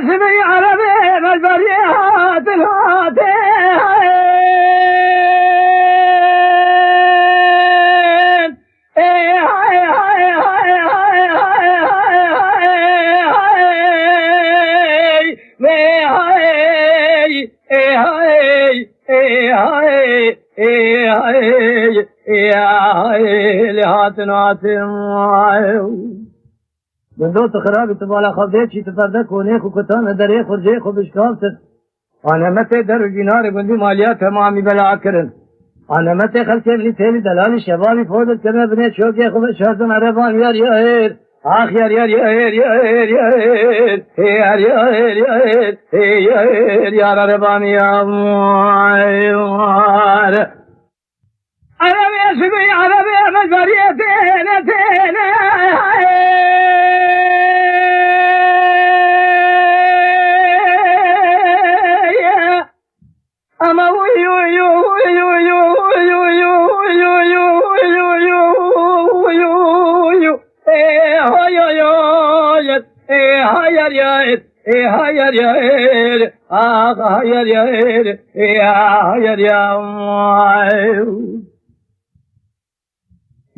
اسمي عربي مجبريات بندو تخرابي تبالا خبديت شي تفردك ونيخ وكتان دريخ ورجيخ وبشكالتر انا متى در جنار بندي ماليات تمامي بلا كرن انا متى خلتي ابني تيلي دلالي شبابي فوضت كما بنيت شوكي خب شازم عربان يار يار اخ يار يار يار يار يار يار يار يار يار عربان يار عربي اسمي عربي مجبريتين أما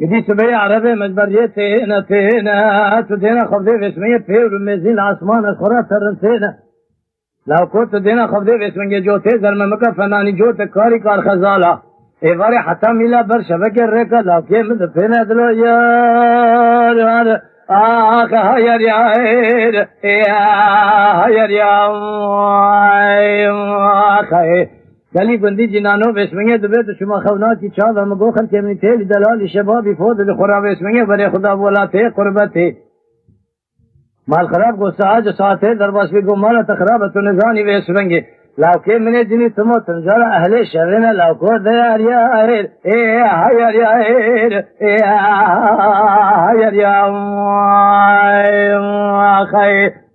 قدي سبي عربي مجبريتين تدينا خفضي باسمية بير ومزين عثمان الخرا ترنتين لو كنت دينا خفضي باسمية جوتي زرممك فناني جوت كاري كار خزالا ايواري حتى ميلا بر شبك الرقا لو كي مدفين ادلو يار آخ هير يار هير يار آخ گلی بندی جنانو بسمنگه دوبه شما خوناتی چا و مگوخن که من تیل دلال شبابی فود بخورا بسمنگه برای خدا بولاته قربته مال خراب گو ساعت ساعته در باس بگو مالا تخرابتو نزانی بسمنگه لوکه من جنی تمو تنجار اهل شرنا لوکو دیار یار هیر یار هیر یار خیر